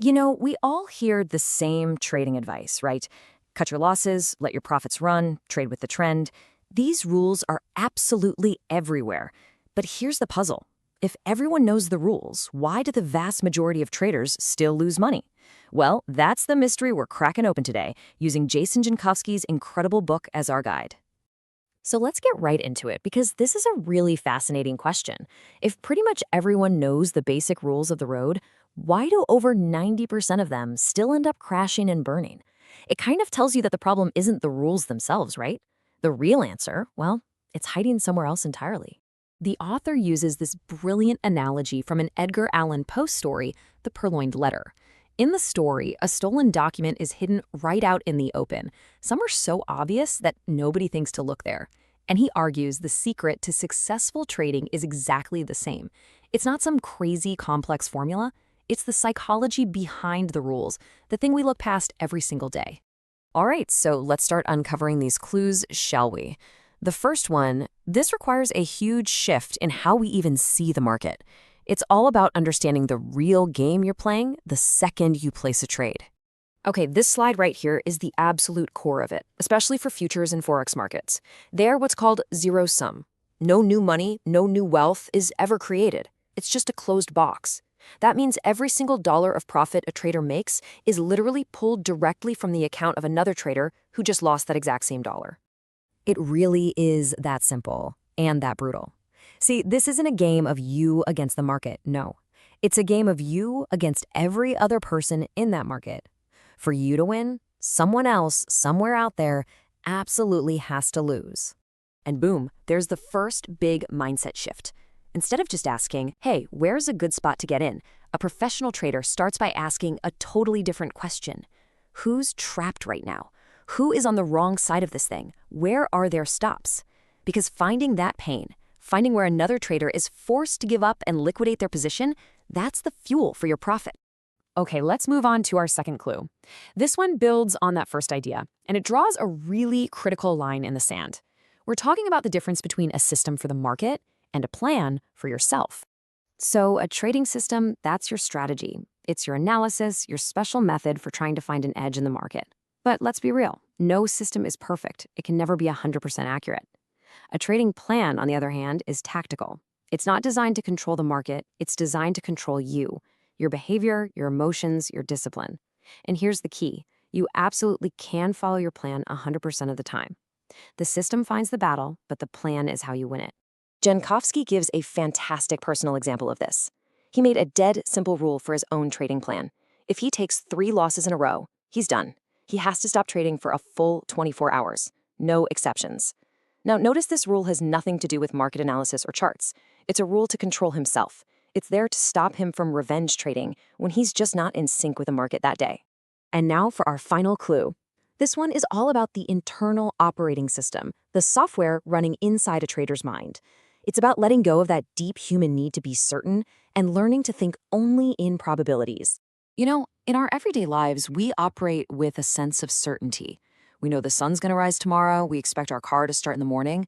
We all hear the same trading advice, right? Cut your losses, let your profits run, trade with the trend. These rules are absolutely everywhere. But here's the puzzle. If everyone knows the rules, why do the vast majority of traders still lose money? Well, that's the mystery we're cracking open today, using Jason Jankovsky's incredible book as our guide. So let's get right into it, because this is a really fascinating question. If pretty much everyone knows the basic rules of the road, why do over 90% of them still end up crashing and burning? It kind of tells you that the problem isn't the rules themselves, right? The real answer, well, it's hiding somewhere else entirely. The author uses this brilliant analogy from an Edgar Allan Poe story, The Purloined Letter. In the story, a stolen document is hidden right out in the open. Some are so obvious that nobody thinks to look there. And he argues the secret to successful trading is exactly the same. It's not some crazy complex formula. It's the psychology behind the rules, the thing we look past every single day. All right, so let's start uncovering these clues, shall we? The first one, this requires a huge shift in how we even see the market. It's all about understanding the real game you're playing the second you place a trade. Okay, this slide right here is the absolute core of it, especially for futures and forex markets. They're what's called zero sum. No new money, no new wealth is ever created. It's just a closed box. That means every single dollar of profit a trader makes is literally pulled directly from the account of another trader who just lost that exact same dollar. It really is that simple and that brutal. See, this isn't a game of you against the market, no. It's a game of you against every other person in that market. For you to win, someone else, somewhere out there, absolutely has to lose. And boom, there's the first big mindset shift. Instead of just asking, hey, where's a good spot to get in? A professional trader starts by asking a totally different question. Who's trapped right now? Who is on the wrong side of this thing? Where are their stops? Because finding that pain, finding where another trader is forced to give up and liquidate their position, that's the fuel for your profit. Okay, let's move on to our second clue. This one builds on that first idea, and it draws a really critical line in the sand. We're talking about the difference between a system for the market and a plan for yourself. So a trading system, that's your strategy. It's your analysis, your special method for trying to find an edge in the market. But let's be real, no system is perfect. It can never be 100% accurate. A trading plan, on the other hand, is tactical. It's not designed to control the market, it's designed to control you, your behavior, your emotions, your discipline. And here's the key. You absolutely can follow your plan 100% of the time. The system finds the battle, but the plan is how you win it. Jankovsky gives a fantastic personal example of this. He made a dead simple rule for his own trading plan. If he takes 3 losses in a row, he's done. He has to stop trading for a full 24 hours. No exceptions. Now, notice this rule has nothing to do with market analysis or charts. It's a rule to control himself. It's there to stop him from revenge trading when he's just not in sync with the market that day. And now for our final clue. This one is all about the internal operating system, the software running inside a trader's mind. It's about letting go of that deep human need to be certain and learning to think only in probabilities. In our everyday lives, we operate with a sense of certainty. We know the sun's going to rise tomorrow. We expect our car to start in the morning.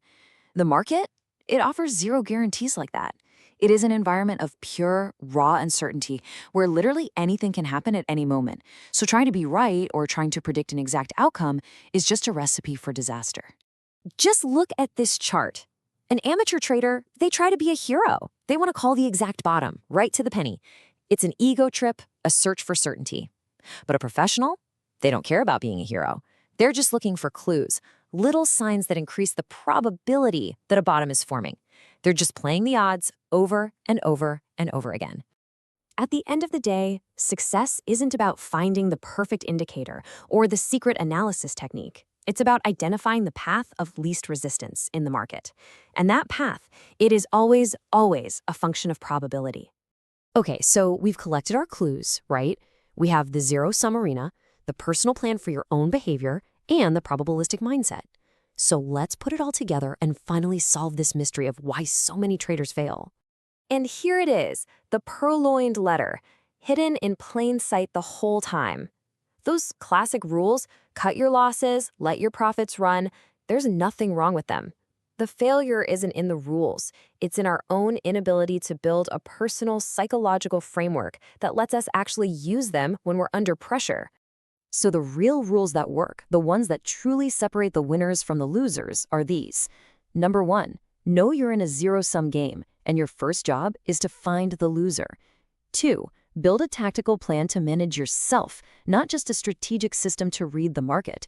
The market, it offers zero guarantees like that. It is an environment of pure, raw uncertainty where literally anything can happen at any moment. So trying to be right or trying to predict an exact outcome is just a recipe for disaster. Just look at this chart. An amateur trader, they try to be a hero. They want to call the exact bottom, right to the penny. It's an ego trip, a search for certainty. But a professional, they don't care about being a hero. They're just looking for clues, little signs that increase the probability that a bottom is forming. They're just playing the odds over and over and over again. At the end of the day, success isn't about finding the perfect indicator or the secret analysis technique. It's about identifying the path of least resistance in the market. And that path, it is always, always a function of probability. Okay, so we've collected our clues, right? We have the zero-sum arena, the personal plan for your own behavior, and the probabilistic mindset. So let's put it all together and finally solve this mystery of why so many traders fail. And here it is, the purloined letter, hidden in plain sight the whole time. Those classic rules, cut your losses, let your profits run, there's nothing wrong with them. The failure isn't in the rules. It's in our own inability to build a personal psychological framework that lets us actually use them when we're under pressure. So the real rules that work, the ones that truly separate the winners from the losers, are these. Number 1, know you're in a zero-sum game, and your first job is to find the loser. 2, build a tactical plan to manage yourself, not just a strategic system to read the market.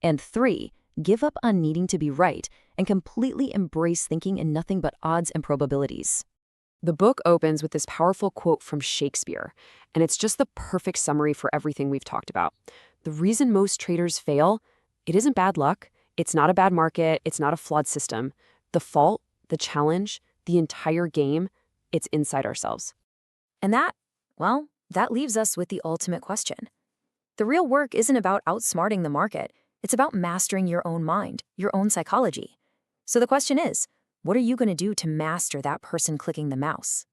And 3, give up on needing to be right and completely embrace thinking in nothing but odds and probabilities. The book opens with this powerful quote from Shakespeare, and it's just the perfect summary for everything we've talked about. The reason most traders fail, it isn't bad luck, it's not a bad market, it's not a flawed system. The fault, the challenge, the entire game, it's inside ourselves. And that leaves us with the ultimate question. The real work isn't about outsmarting the market. It's about mastering your own mind, your own psychology. So the question is, what are you going to do to master that person clicking the mouse?